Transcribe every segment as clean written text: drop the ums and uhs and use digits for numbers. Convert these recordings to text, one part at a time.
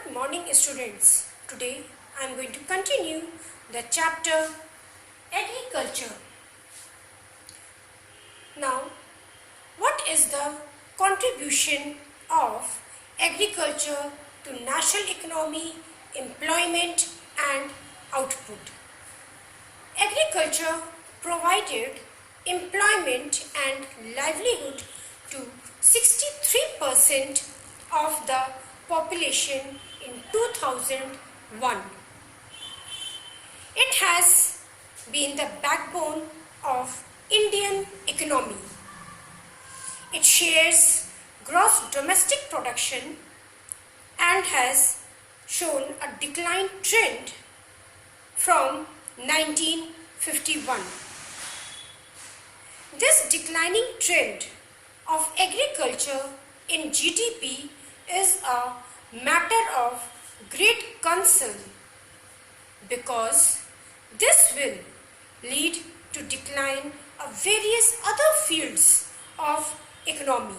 Good morning, students. Today I am going to continue the chapter Agriculture. Now, what is the contribution of agriculture to national economy, employment and output? Agriculture provided employment and livelihood to 63% of the population in 2001. It has been the backbone of Indian economy. It shares gross domestic production and has shown a decline trend from 1951. This declining trend of agriculture in GDP is a matter of great concern because this will lead to decline of various other fields of economy.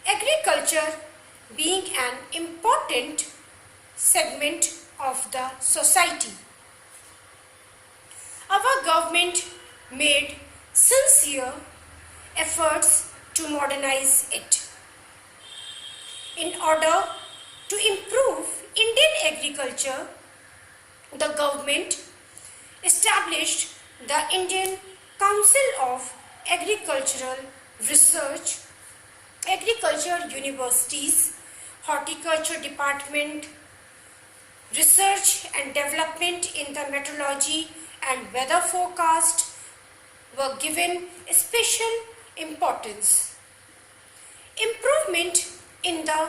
Agriculture being an important segment of the society. Our government made sincere efforts to modernize it. In order to improve Indian agriculture, the government established the Indian Council of Agricultural Research, agriculture universities, horticulture department, research and development in the meteorology and weather forecast were given special importance. Improvement in the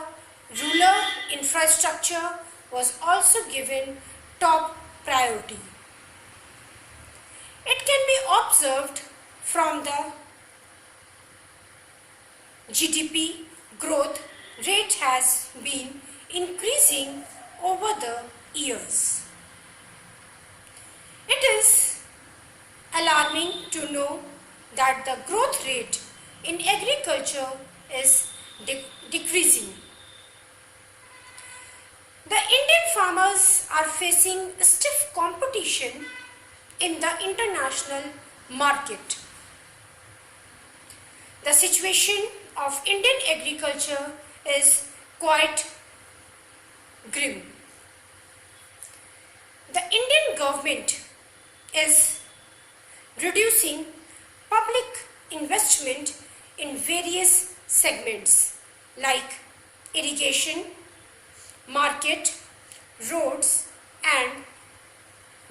rural infrastructure was also given top priority. It can be observed from the GDP growth rate has been increasing over the years. It is alarming to know that the growth rate in agriculture is decreasing. The Indian farmers are facing stiff competition in the international market. The situation of Indian agriculture is quite grim. The Indian government is reducing public investment in various segments like irrigation, market, roads and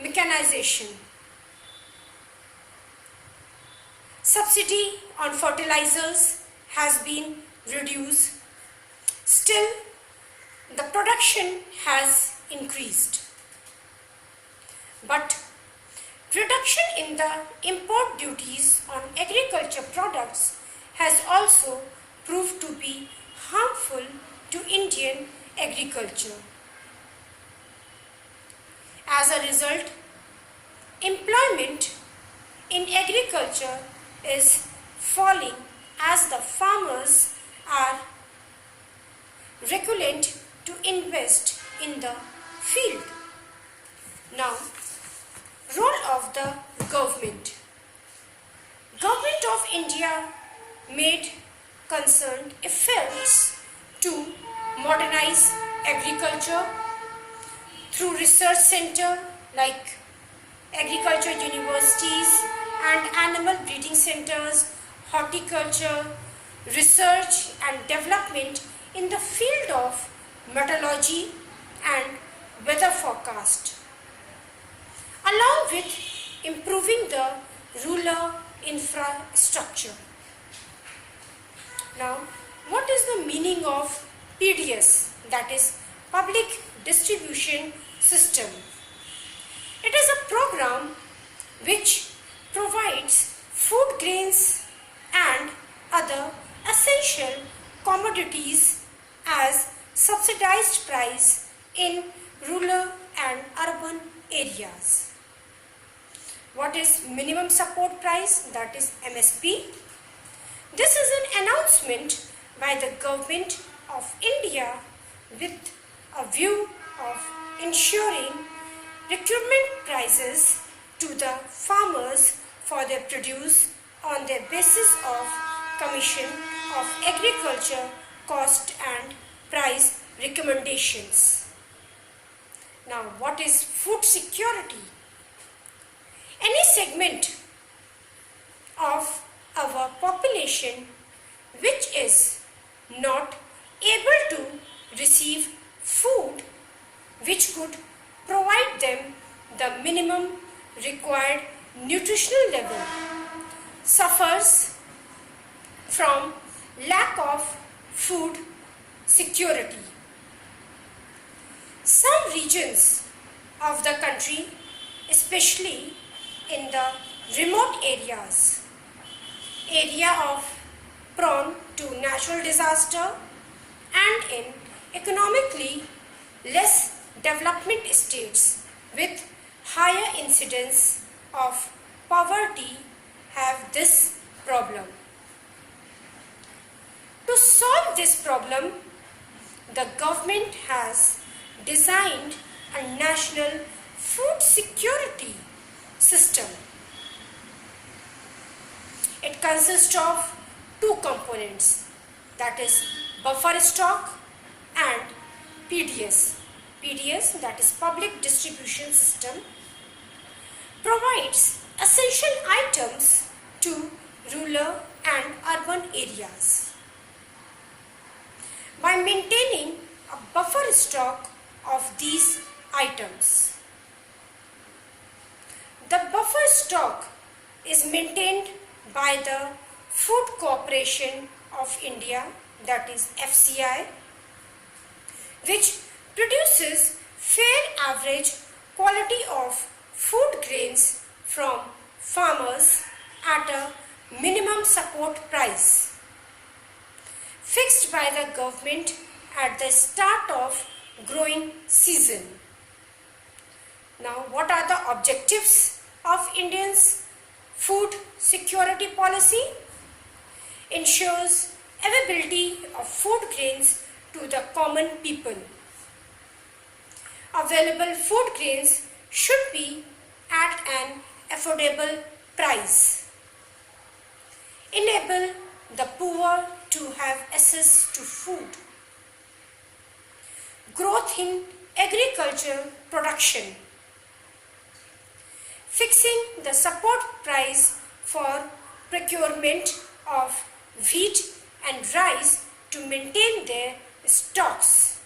mechanization. Subsidy on fertilizers has been reduced. Still, the production has increased. But reduction in the import duties on agriculture products has also proved to be harmful to Indian agriculture. As a result, employment in agriculture is falling as the farmers are reluctant to invest in the field. Now, role of the government. Government of India made concerned efforts to modernize agriculture through research center like agriculture universities and animal breeding centers, horticulture, research and development in the field of meteorology and weather forecast, along with improving the rural infrastructure. Now, what is the meaning of PDS, that is Public Distribution System? It is a program which provides food grains and other essential commodities as subsidized price in rural and urban areas. What is minimum support price? That is MSP. This is an announcement by the government of India with a view of ensuring procurement prices to the farmers for their produce on the basis of Commission of Agriculture cost and price recommendations. Now, what is food security? Any segment of our population which is not able to receive food which could provide them the minimum required nutritional level suffers from lack of food security. Some regions of the country, especially in the remote areas, area of prone to natural disaster and in economically less development states with higher incidence of poverty have this problem. To solve this problem, the government has designed a national food security system. It consists of two components, that is buffer stock and PDS. PDS, that is Public Distribution System, provides essential items to rural and urban areas. By maintaining a buffer stock of these items, the buffer stock is maintained by the Food Corporation of India, that is FCI, which produces fair average quality of food grains from farmers at a minimum support price fixed by the government at the start of growing season. Now, what are the objectives of India's food security policy? Ensures availability of food grains to the common people. Available food grains should be at an affordable price. Enable the poor to have access to food. Growth in agriculture production. Fixing the support price for procurement of wheat and rice to maintain their stocks.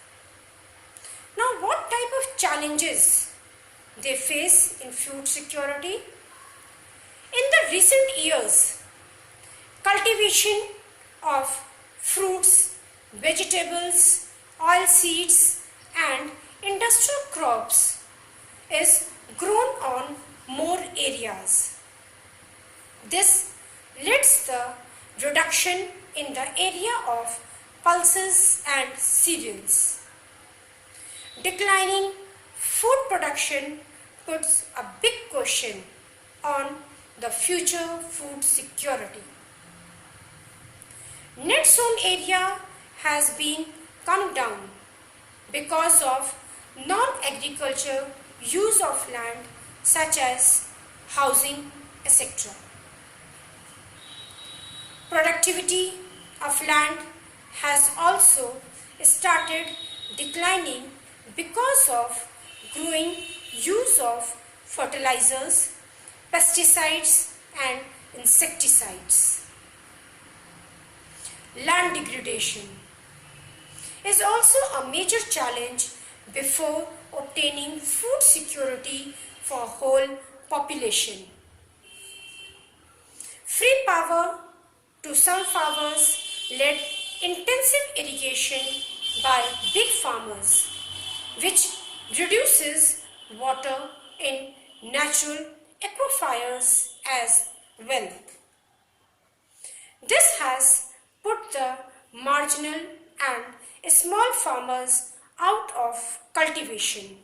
Now, what type of challenges they face in food security? In the recent years, cultivation of fruits, vegetables, oilseeds and industrial crops is grown on more areas. This leads the reduction in the area of pulses and cereals. Declining food production puts a big question on the future food security. Net sown area has been come down because of non-agriculture use of land such as housing, etc. Productivity of land has also started declining because of growing use of fertilizers, pesticides and insecticides. Land degradation is also a major challenge before obtaining food security for whole population. Free power to some farmers led intensive irrigation by big farmers, which reduces water in natural aquifers as well. This has put the marginal and small farmers out of cultivation.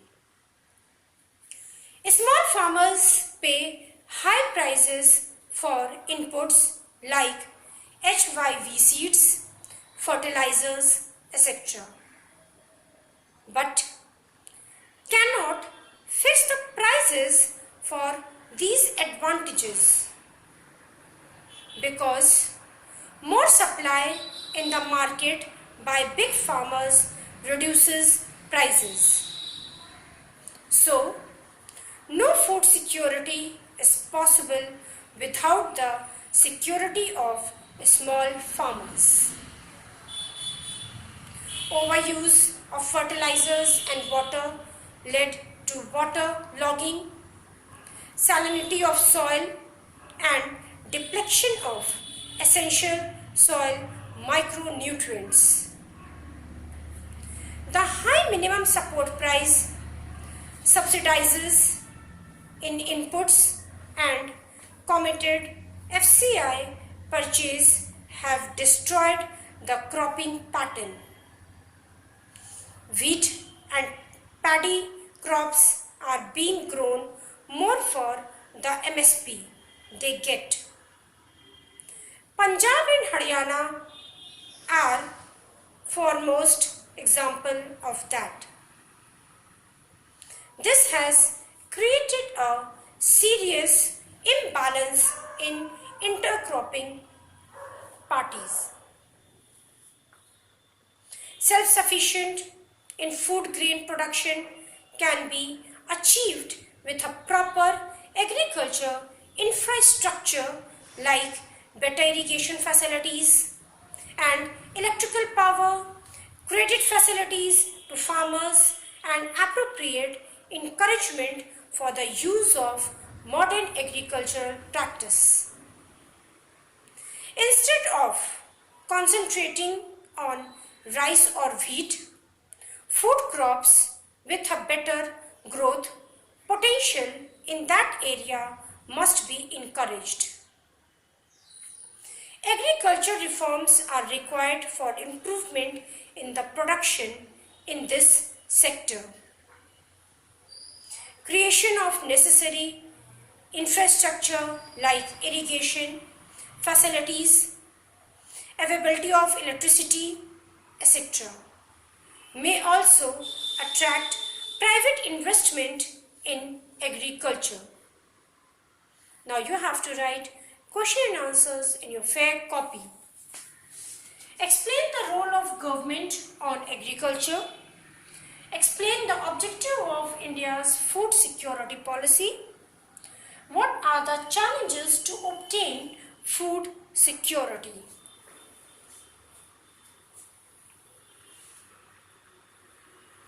Small farmers pay high prices for inputs like HYV seeds, fertilizers, etc. but cannot fix the prices for these advantages because more supply in the market by big farmers reduces prices. So, no food security is possible without the security of small farmers. Overuse of fertilizers and water led to water logging, salinity of soil, and depletion of essential soil micronutrients. The high minimum support price subsidizes in inputs and committed FCI purchase have destroyed the cropping pattern. Wheat and paddy crops are being grown more for the MSP they get. Punjab and Haryana are foremost example of that. This has created a serious imbalance in intercropping parties. Self-sufficient in food grain production can be achieved with a proper agriculture infrastructure like better irrigation facilities and electrical power, credit facilities to farmers, and appropriate encouragement for the use of modern agricultural practice. Instead of concentrating on rice or wheat, food crops with a better growth potential in that area must be encouraged. Agriculture reforms are required for improvement in the production in this sector. Creation of necessary infrastructure like irrigation, facilities, availability of electricity, etc. may also attract private investment in agriculture. Now you have to write question and answers in your fair copy. Explain the role of government on agriculture. Explain the objective of India's food security policy. What are the challenges to obtain food security?